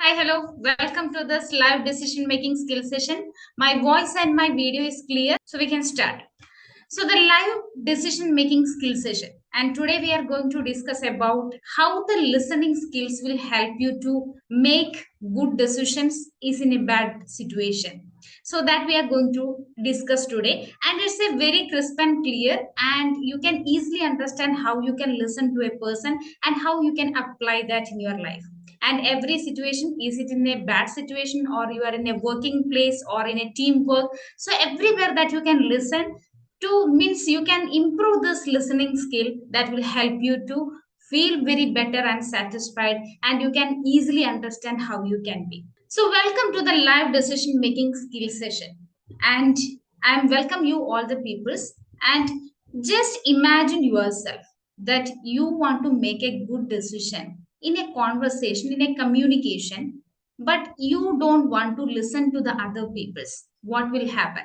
Hi, hello. Welcome to this live decision making skill session. My voice and my video is clear, so we can start. So, the live decision making skill session. And today we are going to discuss about how the listening skills will help you to make good decisions is in a bad situation. So that we are going to discuss today, and it's a very crisp and clear, and you can easily understand how you can listen to a person and how you can apply that in your life. And every situation, is it in a bad situation or you are in a working place or in a teamwork, so everywhere that you can listen to means you can improve this listening skill that will help you to feel very better and satisfied, and you can easily understand how you can be. So welcome to the live decision making skill session, and I'm welcome you all the peoples. And just imagine yourself that you want to make a good decision in a conversation, in a communication, but you don't want to listen to the other peoples. What will happen?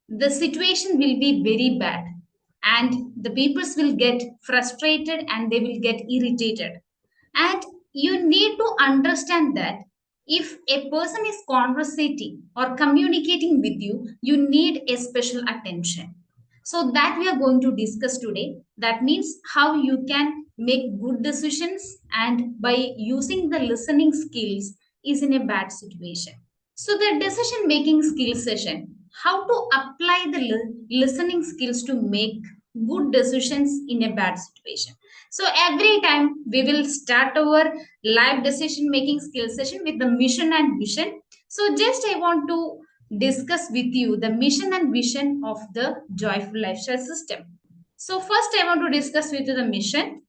The situation will be very bad, and the peoples will get frustrated and they will get irritated. And you need to understand that if a person is conversating or communicating with you, you need a special attention. So that we are going to discuss today. That means how you can make good decisions and by using the listening skills is in a bad situation. So, the decision making skill session, how to apply the listening skills to make good decisions in a bad situation. So, every time we will start our live decision making skill session with the mission and vision. So, just I want to discuss with you the mission and vision of the joyful lifestyle system. So, first, I want to discuss with you the mission.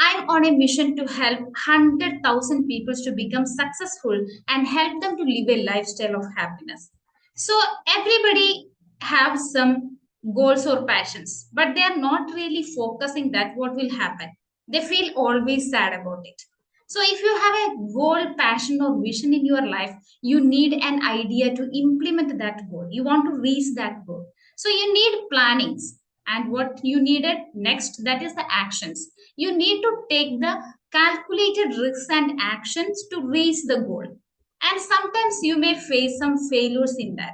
I'm on a mission to help 100,000 people to become successful and help them to live a lifestyle of happiness. So everybody have some goals or passions, but they are not really focusing that what will happen. They feel always sad about it. So if you have a goal, passion or vision in your life, you need an idea to implement that goal. You want to reach that goal. So you need plannings. And what you needed next, that is the actions. You need to take the calculated risks and actions to reach the goal. And sometimes you may face some failures in that.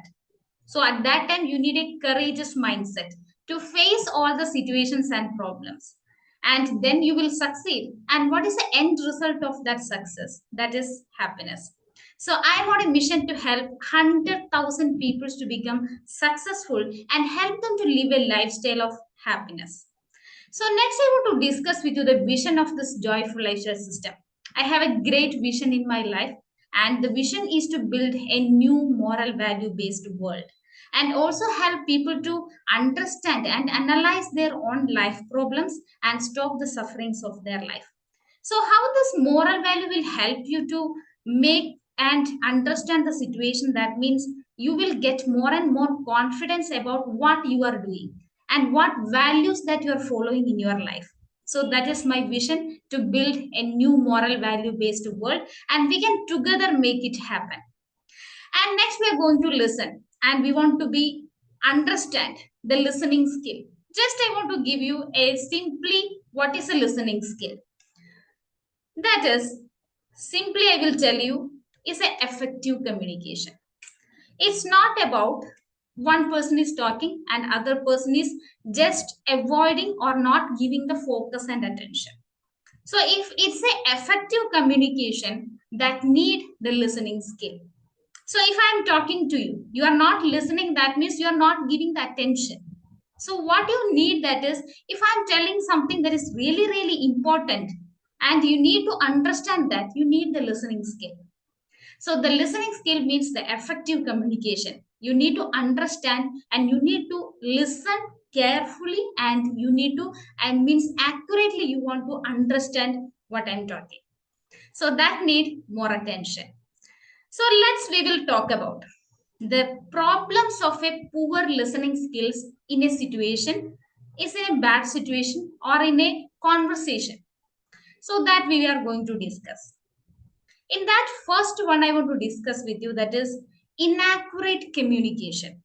So at that time, you need a courageous mindset to face all the situations and problems. And then you will succeed. And what is the end result of that success? That is happiness. So I'm on a mission to help 100,000 people to become successful and help them to live a lifestyle of happiness. So next I want to discuss with you the vision of this joyful lifestyle system. I have a great vision in my life, and the vision is to build a new moral value based world and also help people to understand and analyze their own life problems and stop the sufferings of their life. So how this moral value will help you to make and understand the situation, that means you will get more and more confidence about what you are doing and what values that you are following in your life. So that is my vision, to build a new moral value based world, and we can together make it happen. And next we are going to listen, and we want to be understand the listening skill. Just I want to give you a simply what is a listening skill. That is, simply I will tell you, is an effective communication. It's not about one person is talking and other person is just avoiding or not giving the focus and attention. So if it's a effective communication, that need the listening skill. So if I'm talking to you, you are not listening, that means you are not giving the attention. So what you need, that is, if I'm telling something that is really really important and you need to understand that, you need the listening skill. So the listening skill means the effective communication. You need to understand and you need to listen carefully, and you need to, and means accurately, you want to understand what I'm talking. So that need more attention. So we will talk about the problems of a poor listening skills in a situation, is in a bad situation or in a conversation. So that we are going to discuss. In that first one, I want to discuss with you, that is inaccurate communication.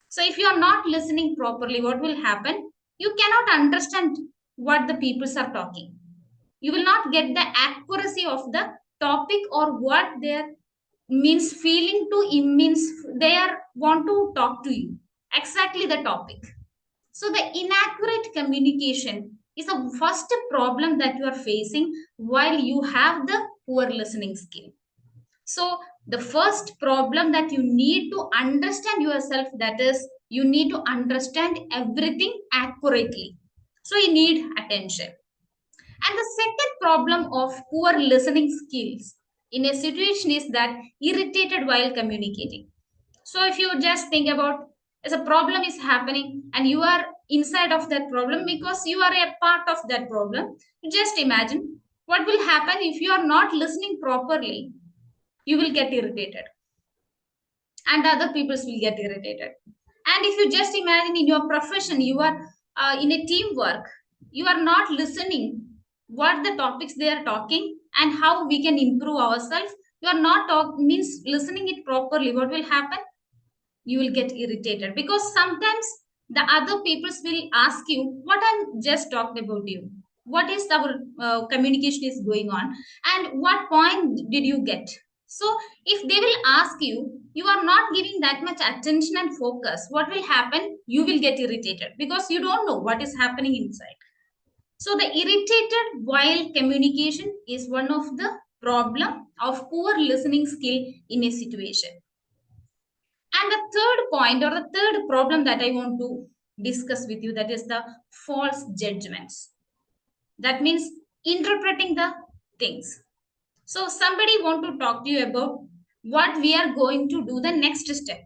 So if you are not listening properly, what will happen? You cannot understand what the peoples are talking. You will not get the accuracy of the topic or what they means feeling to means they are want to talk to you, exactly the topic. So the inaccurate communication is the first problem that you are facing while you have the poor listening skill. So the first problem that you need to understand yourself, that is you need to understand everything accurately. So you need attention. And the second problem of poor listening skills in a situation is that irritated while communicating. So if you just think about, as a problem is happening and you are inside of that problem because you are a part of that problem, just imagine what will happen if you are not listening properly. You will get irritated and other peoples will get irritated. And if you just imagine in your profession, you are in a teamwork, you are not listening what the topics they are talking and how we can improve ourselves. You are not means listening it properly. What will happen? You will get irritated because sometimes the other peoples will ask you what I'm just talked about you, what is our communication is going on, and what point did you get. So if they will ask you, you are not giving that much attention and focus, what will happen? You will get irritated because you don't know what is happening inside. So the irritated while communication is one of the problem of poor listening skill in a situation. And the third point or the third problem that I want to discuss with you, that is the false judgments. That means interpreting the things. So somebody want to talk to you about what we are going to do the next step,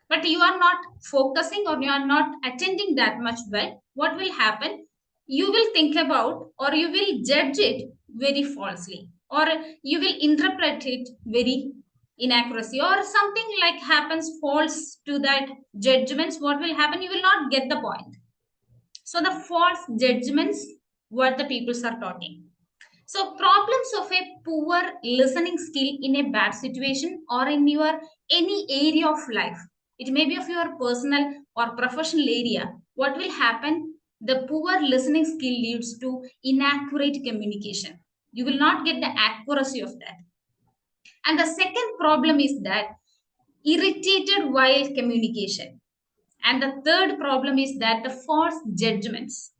but you are not focusing or you are not attending that much well. What will happen? You will think about or you will judge it very falsely, or you will interpret it very inaccuracy, or something like happens false to that judgments. What will happen? You will not get the point. So the false judgments, what the peoples are talking. So problems of a poor listening skill in a bad situation or in your any area of life, it may be of your personal or professional area. What will happen? The poor listening skill leads to inaccurate communication. You will not get the accuracy of that. And the second problem is that irritated while communication. And the third problem is that the false judgments.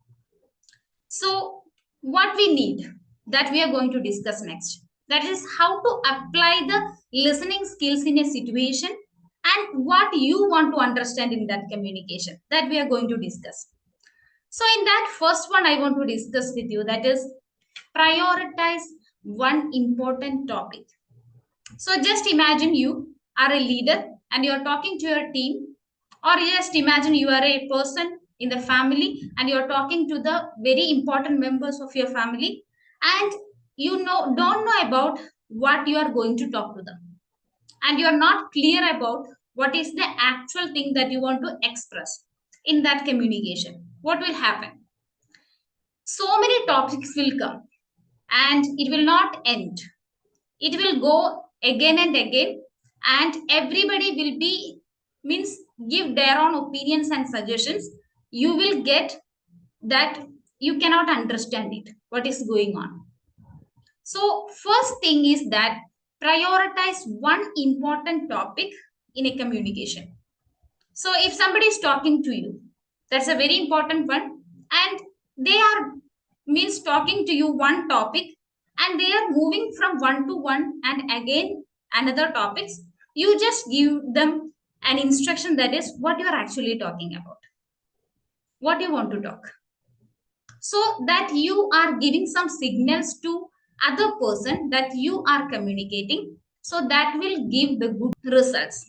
So, what we need, that we are going to discuss next, that is how to apply the listening skills in a situation and what you want to understand in that communication, that we are going to discuss. So, in that first one, I want to discuss with you, that is prioritize one important topic. So, just imagine you are a leader and you are talking to your team, or just imagine you are a person in the family and you're talking to the very important members of your family, and you don't know about what you are going to talk to them, and you are not clear about what is the actual thing that you want to express in that communication. What will happen? So many topics will come and it will not end. It will go again and again, and everybody will be means give their own opinions and suggestions. You will get that you cannot understand it what is going on. So first thing is that prioritize one important topic in a communication. So if somebody is talking to you, that's a very important one, and they are means talking to you one topic, and they are moving from one to one and again another topics. You just give them an instruction, that is what you are actually talking about, what you want to talk, so that you are giving some signals to other person that you are communicating, so that will give the good results,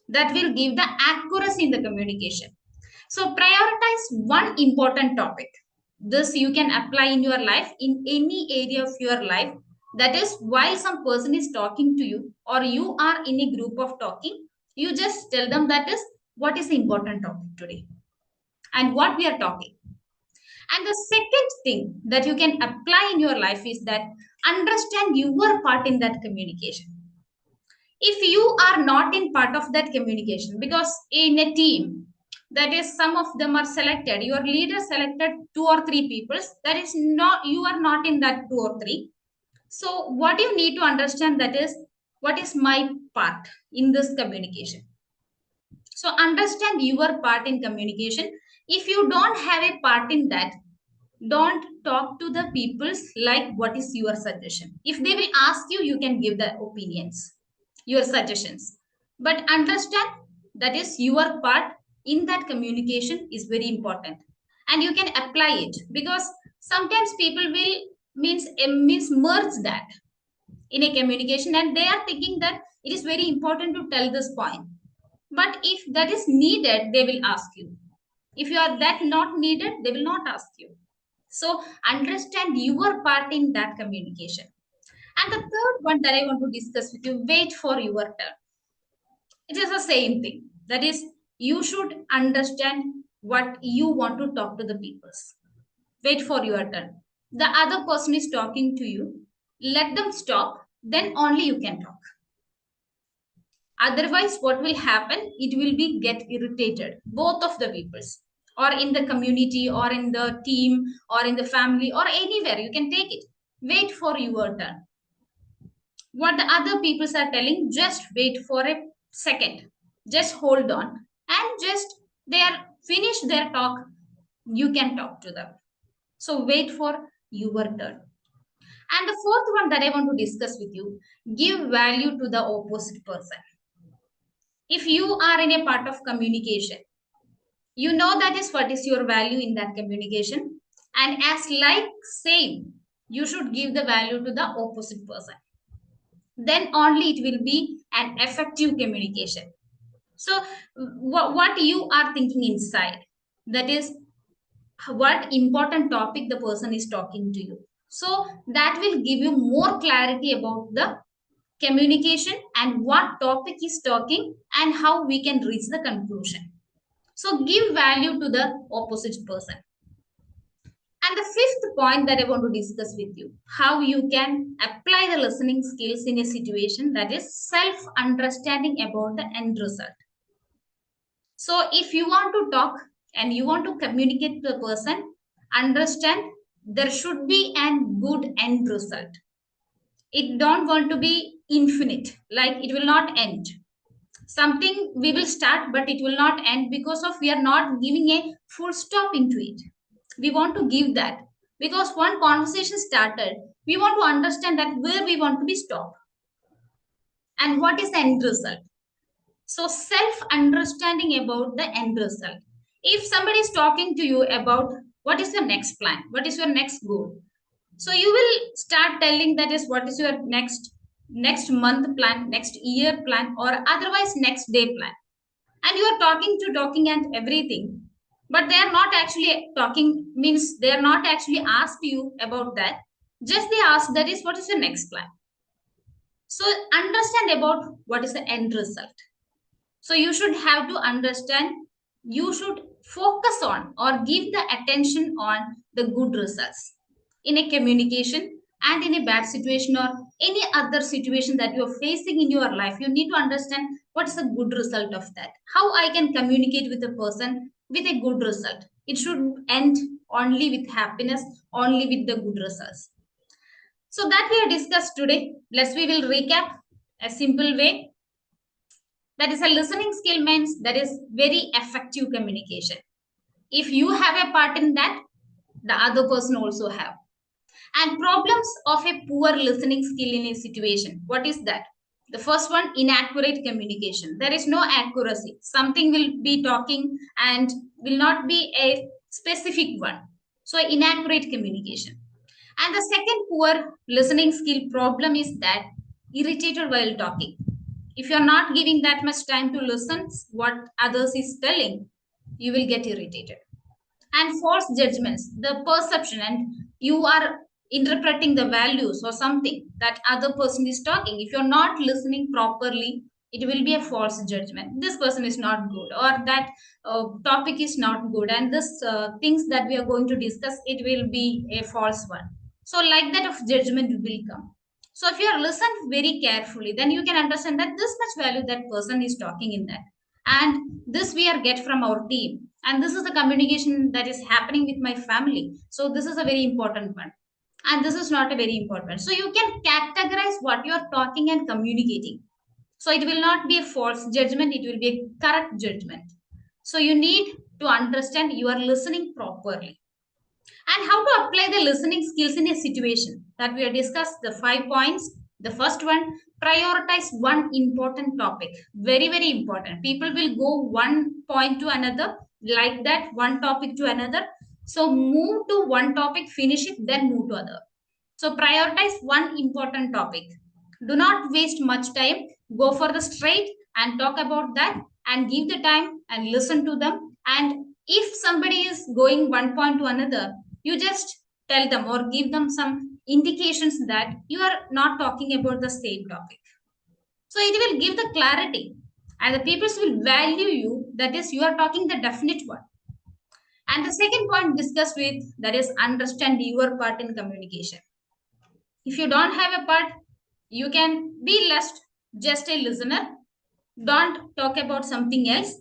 that will give the accuracy in the communication. So prioritize one important topic. This you can apply in your life, in any area of your life. That is, while some person is talking to you or you are in a group of talking, you just tell them that is what is the important topic today and what we are talking. And the second thing that you can apply in your life is that understand your part in that communication. If you are not in part of that communication, because in a team, that is some of them are selected, your leader selected two or three people, that is not, you are not in that two or three, So what you need to understand, that is, what is my part in this communication. So understand your part in communication. If you don't have a part in that, don't talk to the peoples like what is your suggestion. If they will ask you, you can give the opinions, your suggestions, but understand that is your part in that communication is very important, and you can apply it, because sometimes people will means merge that in a communication, and they are thinking that it is very important to tell this point, but if that is needed, they will ask you. If you are that not needed, they will not ask you. So understand your part in that communication. And the third one that I want to discuss with you, wait for your turn. It is the same thing. That is, you should understand what you want to talk to the peoples. Wait for your turn. The other person is talking to you. Let them stop. Then only you can talk. Otherwise, what will happen? It will be get irritated, both of the peoples, or in the community, or in the team, or in the family, or anywhere. You can take it. Wait for your turn. What the other peoples are telling, just wait for a second. Just hold on, and just they are finished their talk. You can talk to them. So wait for your turn. And the fourth one that I want to discuss with you, give value to the opposite person. If you are in a part of communication, you know that is what is your value in that communication, and as like same, you should give the value to the opposite person. Then only it will be an effective communication. So what you are thinking inside, that is what important topic the person is talking to you, so that will give you more clarity about the communication and what topic is talking and how we can reach the conclusion. So give value to the opposite person. And the fifth point that I want to discuss with you, how you can apply the listening skills in a situation, that is self understanding about the end result. So if you want to talk and you want to communicate to the person, understand there should be an good end result. It don't want to be infinite, like it will not end. Something we will start, but it will not end, because of we are not giving a full stop into it. We want to give that, because one conversation started, we want to understand that where we want to be stopped and what is the end result. So self understanding about the end result. If somebody is talking to you about what is your next plan, what is your next goal, so you will start telling that is what is your next month plan, next year plan, or otherwise next day plan, and you are talking and everything, but they are not actually talking, means they are not actually asked you about that, just they ask that is what is your next plan. So understand about what is the end result. So you should have to understand, you should focus on or give the attention on the good results in a communication, and in a bad situation or any other situation that you are facing in your life. You need to understand what's the good result of that. How I can communicate with a person with a good result. It should end only with happiness, only with the good results. So that we have discussed today. We will recap a simple way. That is, a listening skill means that is very effective communication. If you have a part in that, the other person also have. And problems of a poor listening skill in a situation, what is that? The first one, inaccurate communication. There is no accuracy. Something will be talking and will not be a specific one. So inaccurate communication. And the second poor listening skill problem is that irritated while talking. If you're not giving that much time to listen what others is telling, you will get irritated. And false judgments, the perception, and you are interpreting the values or something that other person is talking. If you're not listening properly, it will be a false judgment. This person is not good, or that topic is not good, and this things that we are going to discuss, it will be a false one. So like that of judgment will come. So if you are listened very carefully, then you can understand that this much value that person is talking in that, and this we are get from our team, and this is the communication that is happening with my family, so this is a very important one. And this is not a very important. So you can categorize what you are talking and communicating. So it will not be a false judgment, it will be a correct judgment. So you need to understand you are listening properly. And how to apply the listening skills in a situation that we have discussed the 5 points. The first one, prioritize one important topic. Very, very important. People will go one point to another, like that, one topic to another. So move to one topic, finish it, then move to other. So prioritize one important topic. Do not waste much time. Go for the straight and talk about that, and give the time and listen to them. And if somebody is going one point to another, you just tell them or give them some indications that you are not talking about the same topic. So it will give the clarity, and the people will value you. That is, you are talking the definite one. And the second point discussed with, that is, understand your part in communication. If you don't have a part, you can be just a listener. Don't talk about something else,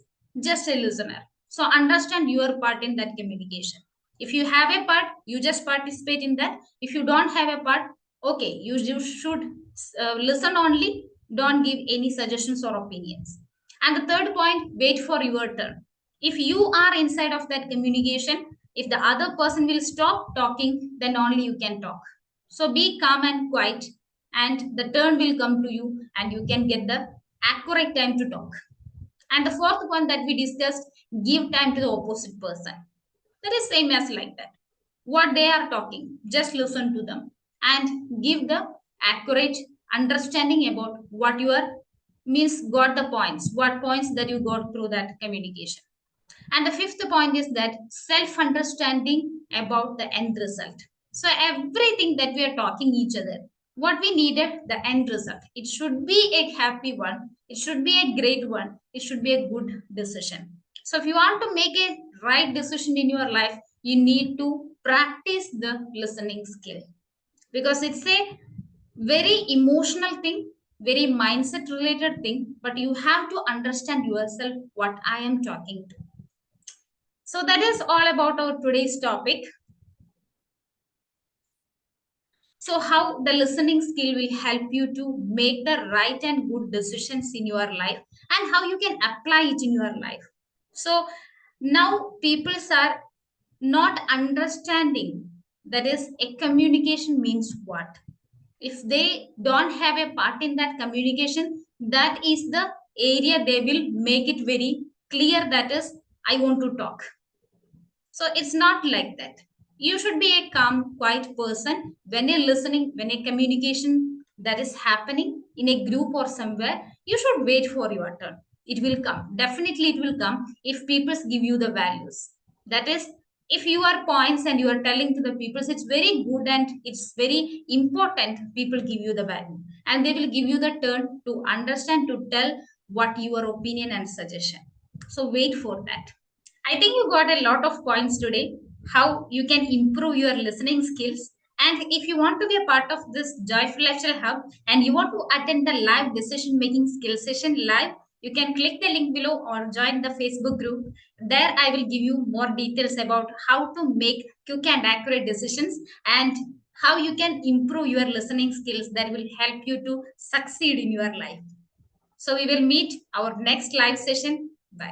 just a listener. So understand your part in that communication. If you have a part, you just participate in that. If you don't have a part, okay, you should listen only. Don't give any suggestions or opinions. And the third point, wait for your turn. If you are inside of that communication, if the other person will stop talking, then only you can talk. So be calm and quiet, and the turn will come to you, and you can get the accurate time to talk. And the fourth one that we discussed, give time to the opposite person. That is same as like that. What they are talking, just listen to them and give the accurate understanding about what you are means, got the points, what points that you got through that communication. And the fifth point is that self understanding about the end result. So, everything that we are talking each other, what we needed, the end result. It should be a happy one, it should be a great one, it should be a good decision. So, if you want to make a right decision in your life, you need to practice the listening skill, because it's a very emotional thing, very mindset related thing, but you have to understand yourself what I am talking to. So that is all about our today's topic. So how the listening skill will help you to make the right and good decisions in your life, and how you can apply it in your life. So now people are not understanding, that is, a communication means what. If they don't have a part in that communication, that is the area they will make it very clear, that is, I want to talk. So it's not like that. You should be a calm, quiet person when you're listening, when a communication that is happening in a group or somewhere. You should wait for your turn. It will come. Definitely, it will come if people give you the values. That is, if you are points and you are telling to the people, it's very good and it's very important. People give you the value, and they will give you the turn to understand, to tell what your opinion and suggestion. So wait for that. I think you got a lot of points today, how you can improve your listening skills. And if you want to be a part of this Joyful Lifestyle Hub and you want to attend the live decision making skill session live, you can click the link below or join the Facebook group. There, I will give you more details about how to make quick and accurate decisions, and how you can improve your listening skills that will help you to succeed in your life. So we will meet our next live session.